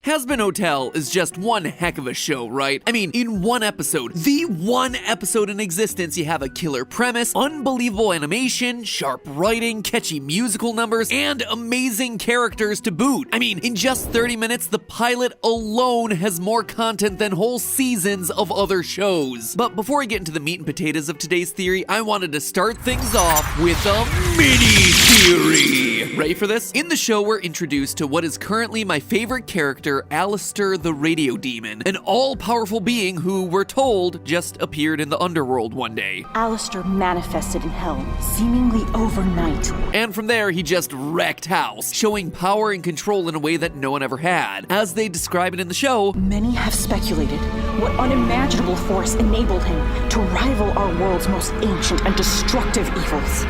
Hazbin Hotel is just one heck of a show, right? I mean, in one episode, the one episode in existence, you have a killer premise, unbelievable animation, sharp writing, catchy musical numbers, and amazing characters to boot. I mean, in just 30 minutes, the pilot alone has more content than whole seasons of other shows. But before I get into the meat and potatoes of today's theory, I wanted to start things off with a mini theory. Ready for this? In the show, we're introduced to what is currently my favorite character, Aleister the Radio Demon, an all-powerful being who, we're told, just appeared in the underworld one day. Aleister manifested in hell, seemingly overnight. And from there, he just wrecked house, showing power and control in a way that no one ever had. As they describe it in the show, many have speculated what unimaginable force enabled him to rival our world's most ancient and destructive evils.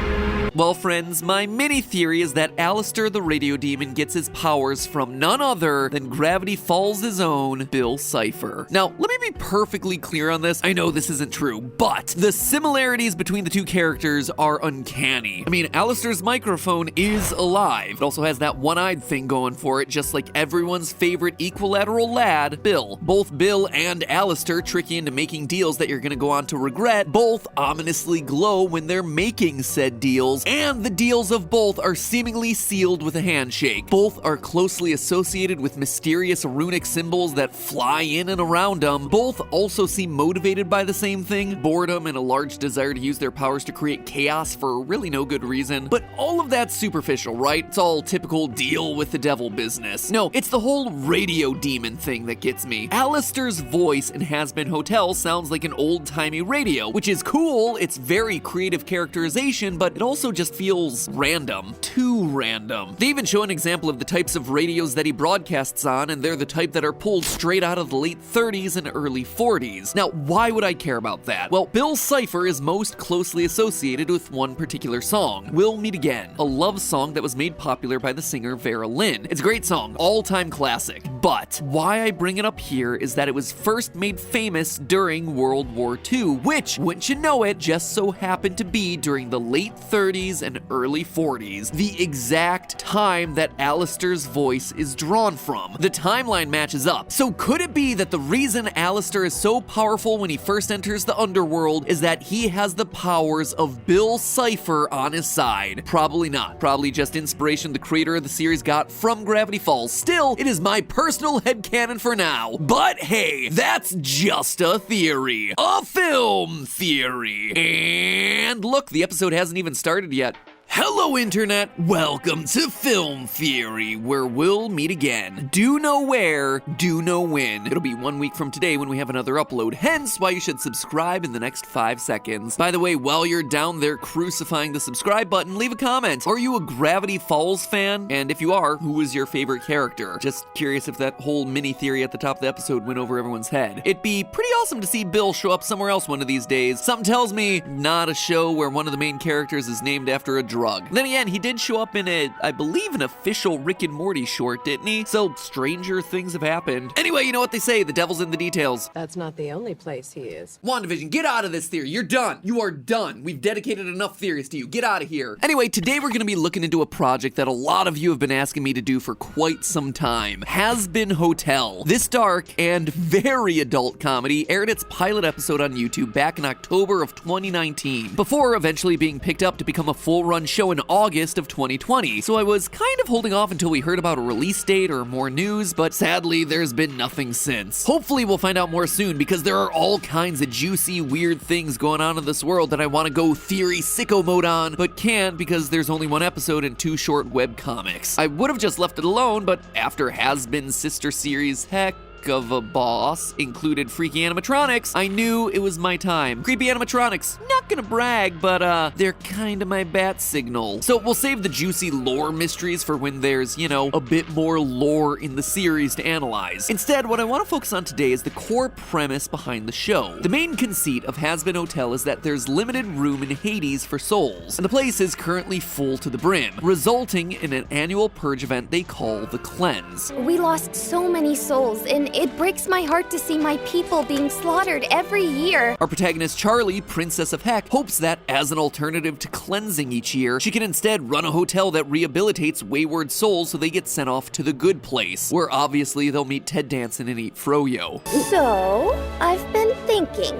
Well, friends, my mini theory is that Aleister the Radio Demon gets his powers from none other than Gravity Falls' own Bill Cipher. Now, let me be perfectly clear on this. I know this isn't true, but the similarities between the two characters are uncanny. I mean, Aleister's microphone is alive. It also has that one-eyed thing going for it, just like everyone's favorite equilateral lad, Bill. Both Bill and Aleister trick you into making deals that you're gonna go on to regret. Both ominously glow when they're making said deals, and the deals of both are seemingly sealed with a handshake. Both are closely associated with mysterious runic symbols that fly in and around them. Both also seem motivated by the same thing, boredom and a large desire to use their powers to create chaos for really no good reason. But all of that's superficial, right? It's all typical deal with the devil business. No, it's the whole radio demon thing that gets me. Aleister's voice in Hazbin Hotel sounds like an old-timey radio, which is cool. It's very creative characterization, but it also just feels random. Too random. They even show an example of the types of radios that he broadcasts on, and they're the type that are pulled straight out of the late 30s and early 40s. Now, why would I care about that? Well, Bill Cipher is most closely associated with one particular song, We'll Meet Again, a love song that was made popular by the singer Vera Lynn. It's a great song, all-time classic. But why I bring it up here is that it was first made famous during World War II, which, wouldn't you know it, just so happened to be during the late 30s and early 40s, the exact time that Aleister's voice is drawn from. The timeline matches up. So could it be that the reason Aleister is so powerful when he first enters the underworld is that he has the powers of Bill Cipher on his side? Probably not. Probably just inspiration the creator of the series got from Gravity Falls. Still, it is my personal headcanon for now. But hey, that's just a theory. A film theory. And look, the episode hasn't even started yet. Hello, Internet! Welcome to Film Theory, where we'll meet again. Do know where, do know when. It'll be 1 week from today when we have another upload, hence why you should subscribe in the next 5 seconds. By the way, while you're down there crucifying the subscribe button, leave a comment. Are you a Gravity Falls fan? And if you are, who is your favorite character? Just curious if that whole mini theory at the top of the episode went over everyone's head. It'd be pretty awesome to see Bill show up somewhere else one of these days. Something tells me not a show where one of the main characters is named after a drug. Then again, he did show up in I believe an official Rick and Morty short, didn't he? So stranger things have happened. Anyway, you know what they say, the devil's in the details. That's not the only place he is. WandaVision, get out of this theory. You're done. You are done. We've dedicated enough theories to you. Get out of here. Anyway, today we're going to be looking into a project that a lot of you have been asking me to do for quite some time. Hazbin Hotel. This dark and very adult comedy aired its pilot episode on YouTube back in October of 2019, before eventually being picked up to become a full-run show in August of 2020. So I was kind of holding off until we heard about a release date or more news, but sadly there's been nothing since. Hopefully we'll find out more soon, because there are all kinds of juicy, weird things going on in this world that I want to go theory sicko mode on, but can't because there's only one episode and 2 short webcomics. I would have just left it alone, but after Hazbin's sister series, heck of a boss, included freaky animatronics, I knew it was my time. Creepy animatronics, not gonna brag, but they're kinda my bat signal. So we'll save the juicy lore mysteries for when there's, you know, a bit more lore in the series to analyze. Instead, what I want to focus on today is the core premise behind the show. The main conceit of Hazbin Hotel is that there's limited room in Hades for souls, and the place is currently full to the brim, resulting in an annual purge event they call the Cleanse. We lost so many souls in and it breaks my heart to see my people being slaughtered every year. Our protagonist Charlie, Princess of Heck, hopes that as an alternative to cleansing each year, she can instead run a hotel that rehabilitates wayward souls so they get sent off to the good place, where obviously they'll meet Ted Danson and eat froyo. So, I've been thinking,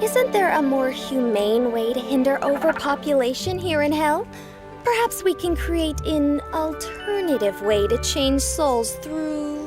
isn't there a more humane way to hinder overpopulation here in Hell? Perhaps we can create an alternative way to change souls through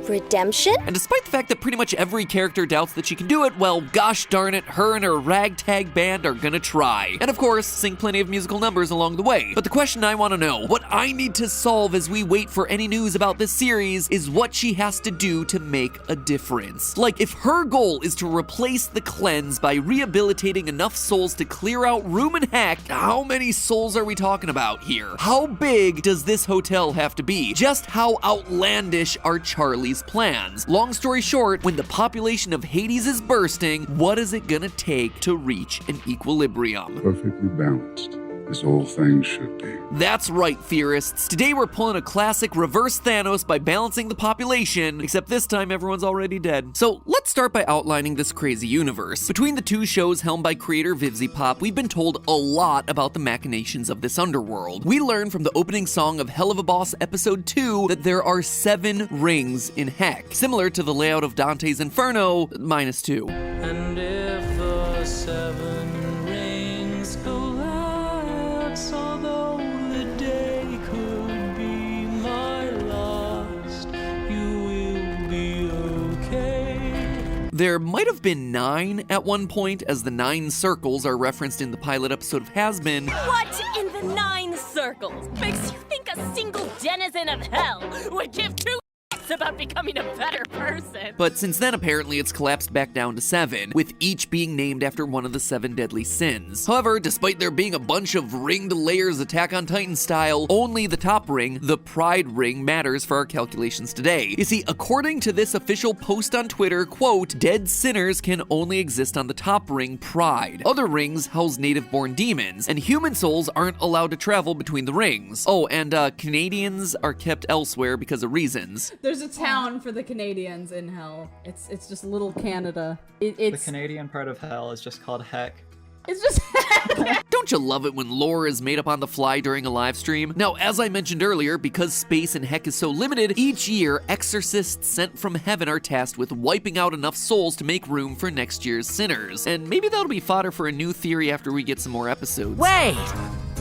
redemption? And despite the fact that pretty much every character doubts that she can do it, well, gosh darn it, her and her ragtag band are gonna try. And of course, sing plenty of musical numbers along the way. But the question I want to know, what I need to solve as we wait for any news about this series, is what she has to do to make a difference. Like, if her goal is to replace the cleanse by rehabilitating enough souls to clear out room and heck, how many souls are we talking about here? How big does this hotel have to be? Just how outlandish are Charlie's plans? Long story short, when the population of Hades is bursting, what is it gonna take to reach an equilibrium? Perfectly balanced, as all things should be. That's right, theorists. Today we're pulling a classic reverse Thanos by balancing the population, except this time everyone's already dead. So let's start by outlining this crazy universe. Between the two shows helmed by creator VivziePop, we've been told a lot about the machinations of this underworld. We learned from the opening song of Helluva Boss Episode 2 that there are 7 rings in Heck, similar to the layout of Dante's Inferno, -2. And if the 7 rings collapse, although the day could be my last, you will be okay. There might have been 9 at one point, as the 9 circles are referenced in the pilot episode of Hazbin. What in the 9 circles makes you think a single denizen of hell would give 2 about becoming a better person? But since then, apparently it's collapsed back down to 7, with each being named after one of the 7 deadly sins. However, despite there being a bunch of ringed layers Attack on Titan style, only the top ring, the Pride ring, matters for our calculations today. You see, according to this official post on Twitter, quote, dead sinners can only exist on the top ring, Pride. Other rings house native-born demons, and human souls aren't allowed to travel between the rings. Oh, and Canadians are kept elsewhere because of reasons. There's a town for the Canadians in Hell. It's just little Canada. The It's Canadian part of Hell is just called Heck. it's just Don't you love it when lore is made up on the fly during a live stream? Now, as I mentioned earlier, because space in Heck is so limited, each year, exorcists sent from heaven are tasked with wiping out enough souls to make room for next year's sinners. And maybe that'll be fodder for a new theory after we get some more episodes. Wait!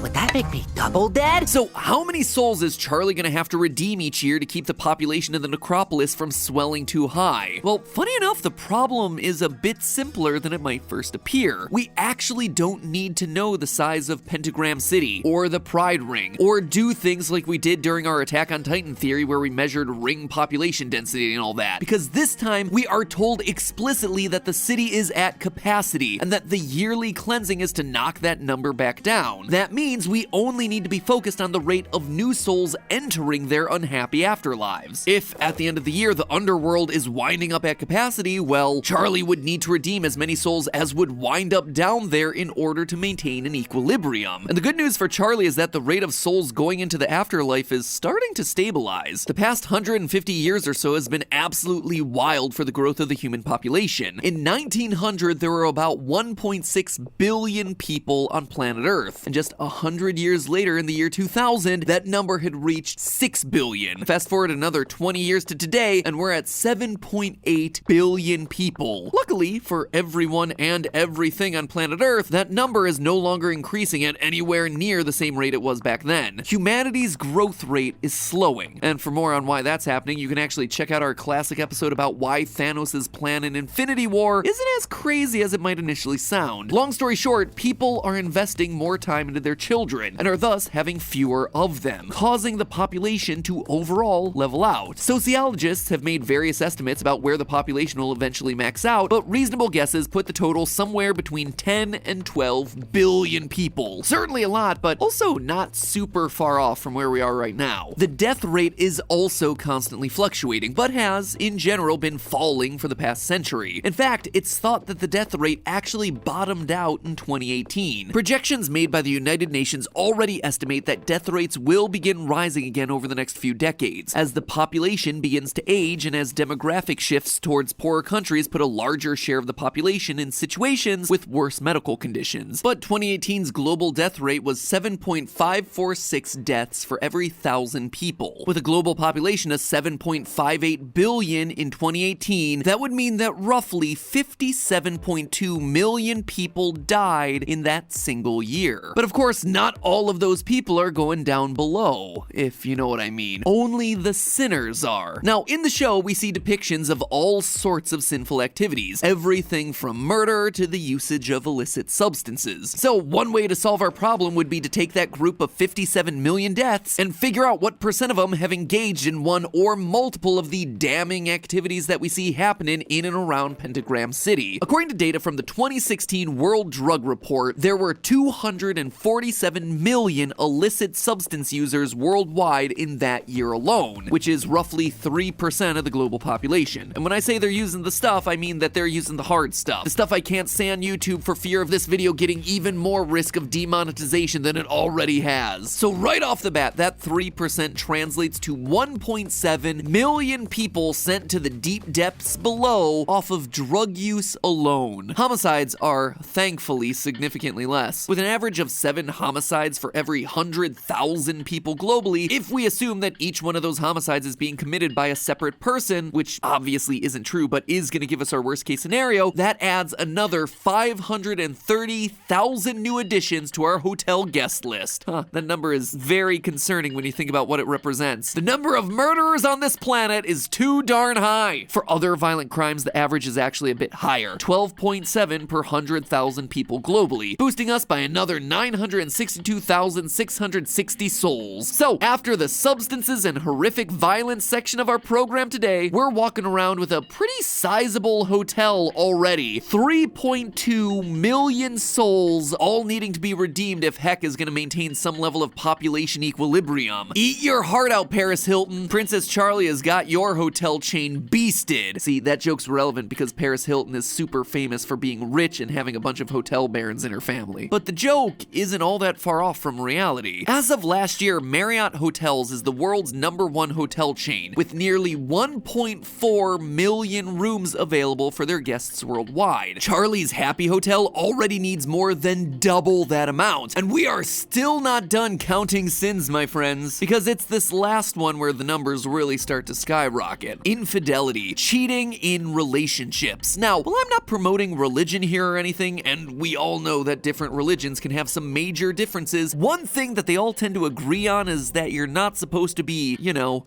Would that make me double dead? So how many souls is Charlie gonna have to redeem each year to keep the population of the necropolis from swelling too high? Well, funny enough, the problem is a bit simpler than it might first appear. We actually don't need to know the size of Pentagram City, or the Pride Ring, or do things like we did during our Attack on Titan theory where we measured ring population density and all that. Because this time, we are told explicitly that the city is at capacity, and that the yearly cleansing is to knock that number back down. That means we only need to be focused on the rate of new souls entering their unhappy afterlives. If, at the end of the year, the underworld is winding up at capacity, well, Charlie would need to redeem as many souls as would wind up down there in order to maintain an equilibrium. And the good news for Charlie is that the rate of souls going into the afterlife is starting to stabilize. The past 150 years or so has been absolutely wild for the growth of the human population. In 1900, there were about 1.6 billion people on planet Earth, and just 100 years later, in the year 2000, that number had reached 6 billion. Fast forward another 20 years to today, and we're at 7.8 billion people. Luckily, for everyone and everything on planet Earth, that number is no longer increasing at anywhere near the same rate it was back then. Humanity's growth rate is slowing, and for more on why that's happening, you can actually check out our classic episode about why Thanos' plan in Infinity War isn't as crazy as it might initially sound. Long story short, people are investing more time into their children, and are thus having fewer of them, causing the population to overall level out. Sociologists have made various estimates about where the population will eventually max out, but reasonable guesses put the total somewhere between 10 and 12 billion people. Certainly a lot, but also not super far off from where we are right now. The death rate is also constantly fluctuating, but has, in general, been falling for the past century. In fact, it's thought that the death rate actually bottomed out in 2018. Projections made by the United nations already estimate that death rates will begin rising again over the next few decades, as the population begins to age and as demographic shifts towards poorer countries put a larger share of the population in situations with worse medical conditions. But 2018's global death rate was 7.546 deaths for every 1,000 people. With a global population of 7.58 billion in 2018, that would mean that roughly 57.2 million people died in that single year. But of course, not all of those people are going down below, if you know what I mean. Only the sinners are. Now, in the show, we see depictions of all sorts of sinful activities, everything from murder to the usage of illicit substances. So one way to solve our problem would be to take that group of 57 million deaths and figure out what percent of them have engaged in one or multiple of the damning activities that we see happening in and around Pentagram City. According to data from the 2016 World Drug Report, there were 247 million illicit substance users worldwide in that year alone, which is roughly 3% of the global population. And when I say they're using the stuff, I mean that they're using the hard stuff. The stuff I can't say on YouTube for fear of this video getting even more risk of demonetization than it already has. So right off the bat, that 3% translates to 1.7 million people sent to the deep depths below off of drug use alone. Homicides are thankfully significantly less, with an average of 7 homicides for every 100,000 people globally. If we assume that each one of those homicides is being committed by a separate person, which obviously isn't true but is going to give us our worst case scenario, that adds another 530,000 new additions to our hotel guest list. That number is very concerning when you think about what it represents. The number of murderers on this planet is too darn high. For other violent crimes, the average is actually a bit higher, 12.7 per 100,000 people globally, boosting us by another 962,660 souls. So, after the substances and horrific violence section of our program today, we're walking around with a pretty sizable hotel already. 3.2 million souls, all needing to be redeemed if heck is going to maintain some level of population equilibrium. Eat your heart out, Paris Hilton. Princess Charlie has got your hotel chain beasted. See, that joke's relevant because Paris Hilton is super famous for being rich and having a bunch of hotel barons in her family. But the joke isn't all that far off from reality. As of last year, Marriott Hotels is the world's #1 hotel chain, with nearly 1.4 million rooms available for their guests worldwide. Charlie's Happy Hotel already needs more than double that amount, and we are still not done counting sins, my friends, because it's this last one where the numbers really start to skyrocket. Infidelity, cheating in relationships. Now, while I'm not promoting religion here or anything, and we all know that different religions can have some major differences, one thing that they all tend to agree on is that you're not supposed to be,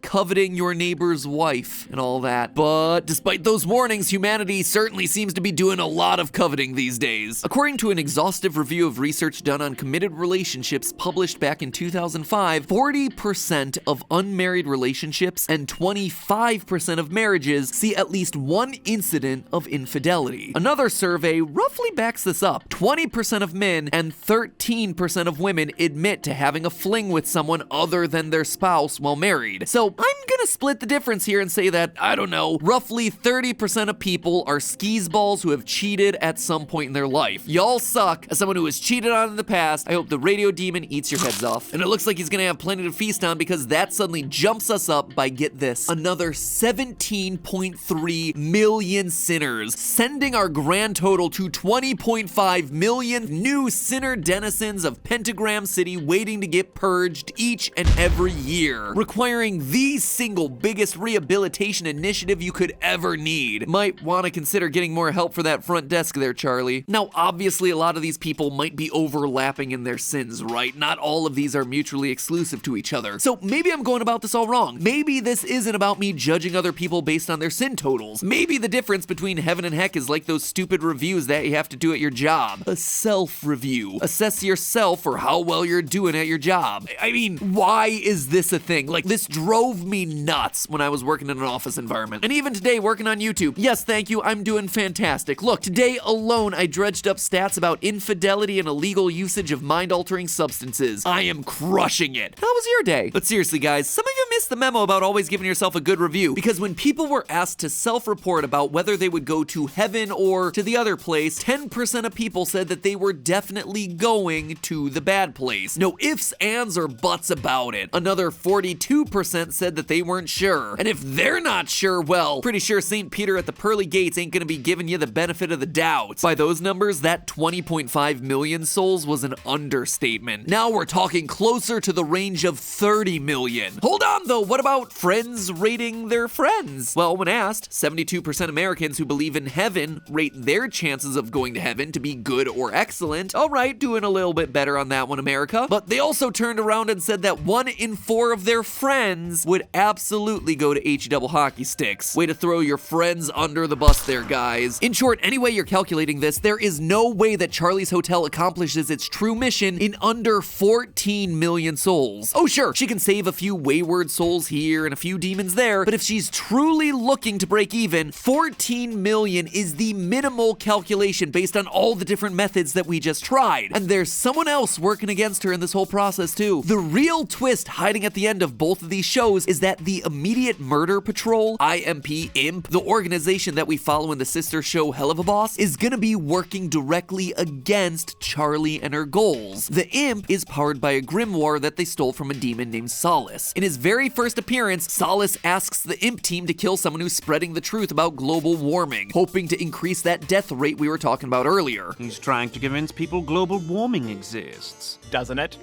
coveting your neighbor's wife and all that. But despite those warnings, humanity certainly seems to be doing a lot of coveting these days. According to an exhaustive review of research done on committed relationships published back in 2005, 40% of unmarried relationships and 25% of marriages see at least one incident of infidelity. Another survey roughly backs this up. 20% of men and 13% of women admit to having a fling with someone other than their spouse while married. So I'm gonna split the difference here and say that, I don't know, roughly 30% of people are skeezballs who have cheated at some point in their life. Y'all suck. As someone who was cheated on in the past, I hope the radio demon eats your heads off. And it looks like he's gonna have plenty to feast on because that suddenly jumps us up by, get this, another 17.3 million sinners, sending our grand total to 20.5 million new sinner denizens of Pentagram City waiting to get purged each and every year, requiring the single biggest rehabilitation initiative you could ever need. Might want to consider getting more help for that front desk there, Charlie. Now, obviously, a lot of these people might be overlapping in their sins, right? Not all of these are mutually exclusive to each other. So maybe I'm going about this all wrong. Maybe this isn't about me judging other people based on their sin totals. Maybe the difference between heaven and heck is like those stupid reviews that you have to do at your job. A self-review. Assess yourself for how well you're doing at your job. I mean, why is this a thing? Like, this drove me nuts when I was working in an office environment. And even today, working on YouTube, yes, thank you, I'm doing fantastic. Look, today alone, I dredged up stats about infidelity and illegal usage of mind-altering substances. I am crushing it. How was your day? But seriously, guys, some of you missed the memo about always giving yourself a good review, because when people were asked to self-report about whether they would go to heaven or to the other place, 10% of people said that they were definitely going to the bad place. No ifs, ands, or buts about it. Another 42% said that they weren't sure. And if they're not sure, well, pretty sure St. Peter at the pearly gates ain't gonna be giving you the benefit of the doubt. By those numbers, that 20.5 million souls was an understatement. Now we're talking closer to the range of 30 million. Hold on though, what about friends rating their friends? Well, when asked, 72% Americans who believe in heaven rate their chances of going to heaven to be good or excellent. All right, doing a little bit better on that one, America. But they also turned around and said that 1 in 4 of their friends would absolutely go to H-double hockey sticks. Way to throw your friends under the bus there, guys. In short, any way you're calculating this, there is no way that Charlie's Hotel accomplishes its true mission in under 14 million souls. Oh sure, she can save a few wayward souls here and a few demons there, but if she's truly looking to break even, 14 million is the minimal calculation based on all the different methods that we just tried. And there's someone else working against her in this whole process too. The real twist hiding at the end of both of these shows is that the Immediate Murder Patrol, IMP, the organization that we follow in the sister show Helluva Boss, is gonna be working directly against Charlie and her goals. The imp is powered by a grimoire that they stole from a demon named Solace. In his very first appearance, Solace asks the imp team to kill someone who's spreading the truth about global warming, hoping to increase that death rate we were talking about earlier. He's trying to convince people global warming exists. Doesn't it?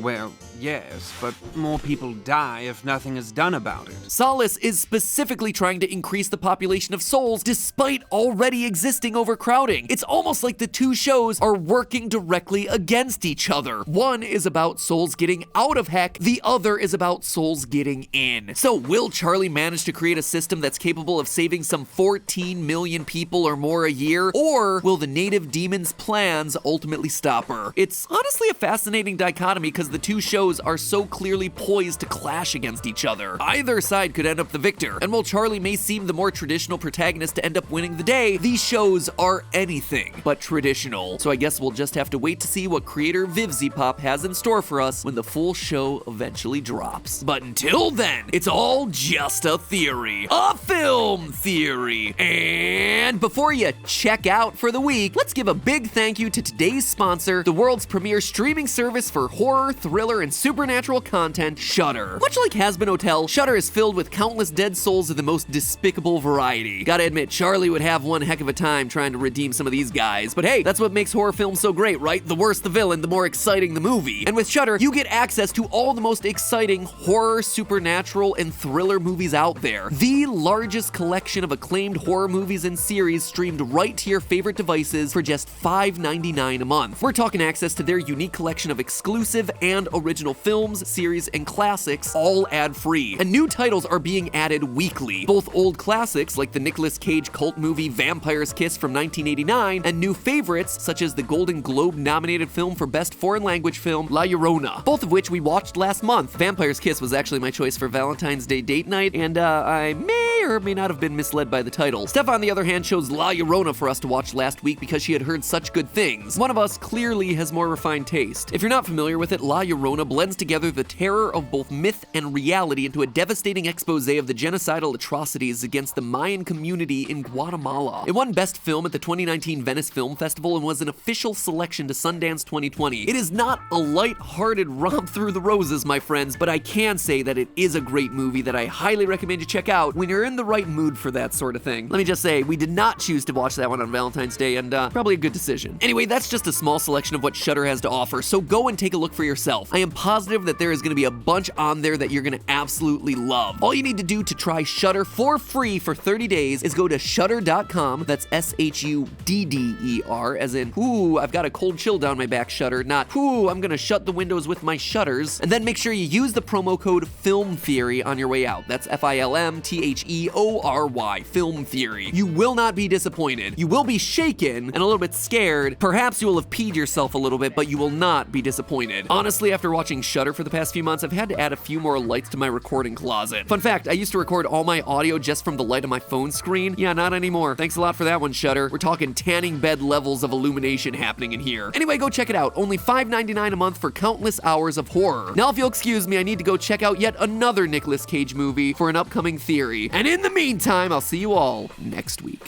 Well, yes, but more people die if nothing is done about it. Solace is specifically trying to increase the population of souls despite already existing overcrowding. It's almost like the two shows are working directly against each other. One is about souls getting out of heck, the other is about souls getting in. So will Charlie manage to create a system that's capable of saving some 14 million people or more a year? Or will the native demon's plans ultimately stop her? It's honestly a fascinating dichotomy because the two shows are so clearly poised to clash against each other. Either side could end up the victor, and while Charlie may seem the more traditional protagonist to end up winning the day, these shows are anything but traditional. So I guess we'll just have to wait to see what creator VivziePop has in store for us when the full show eventually drops. But until then, it's all just a theory. A film theory. And before you check out for the week, let's give a big thank you to today's sponsor, the world's premier streaming service for horror, thriller, and supernatural content, Shudder. Much like Hazbin Hotel, Shudder is filled with countless dead souls of the most despicable variety. Gotta admit, Charlie would have one heck of a time trying to redeem some of these guys. But hey, that's what makes horror films so great, right? The worse the villain, the more exciting the movie. And with Shudder, you get access to all the most exciting horror, supernatural, and thriller movies out there. The largest collection of acclaimed horror movies and series streamed right to your favorite devices for just $5.99 a month. We're talking access to their unique collection of exclusive and original films, series, and classics, all ad-free. And new titles are being added weekly. Both old classics like the Nicolas Cage cult movie Vampire's Kiss from 1989, and new favorites such as the Golden Globe-nominated film for Best Foreign Language Film, La Llorona, both of which we watched last month. Vampire's Kiss was actually my choice for Valentine's Day date night, and I may or may not have been misled by the title. Steph, on the other hand, chose La Llorona for us to watch last week because she had heard such good things. One of us clearly has more refined taste. If you're not familiar with it, La Llorona blends together the terror of both myth and reality into a devastating expose of the genocidal atrocities against the Mayan community in Guatemala. It won Best Film at the 2019 Venice Film Festival and was an official selection to Sundance 2020. It is not a light-hearted romp through the roses, my friends, but I can say that it is a great movie that I highly recommend you check out when you're in the right mood for that sort of thing. Let me just say, we did not choose to watch that one on Valentine's Day, and probably a good decision. Anyway, that's just a small selection of what Shudder has to offer, so go and take a look for yourself. I am positive that there is going to be a bunch on there that you're going to absolutely love. All you need to do to try Shudder for free for 30 days is go to shudder.com, that's SHUDDER, as in, ooh, I've got a cold chill down my back, Shudder, not, ooh, I'm going to shut the windows with my shutters, and then make sure you use the promo code Film Theory on your way out. That's FILMTHEORY, Film Theory. You will not be disappointed. You will be shaken and a little bit scared. Perhaps you will have peed yourself a little bit, but you will not be disappointed. Honestly, after watching Shudder for the past few months, I've had to add a few more lights to my recording closet. Fun fact, I used to record all my audio just from the light of my phone screen. Yeah, not anymore. Thanks a lot for that one, Shudder. We're talking tanning bed levels of illumination happening in here. Anyway, go check it out. Only $5.99 a month for countless hours of horror. Now, if you'll excuse me, I need to go check out yet another Nicolas Cage movie for an upcoming theory. And in the meantime, I'll see you all next week.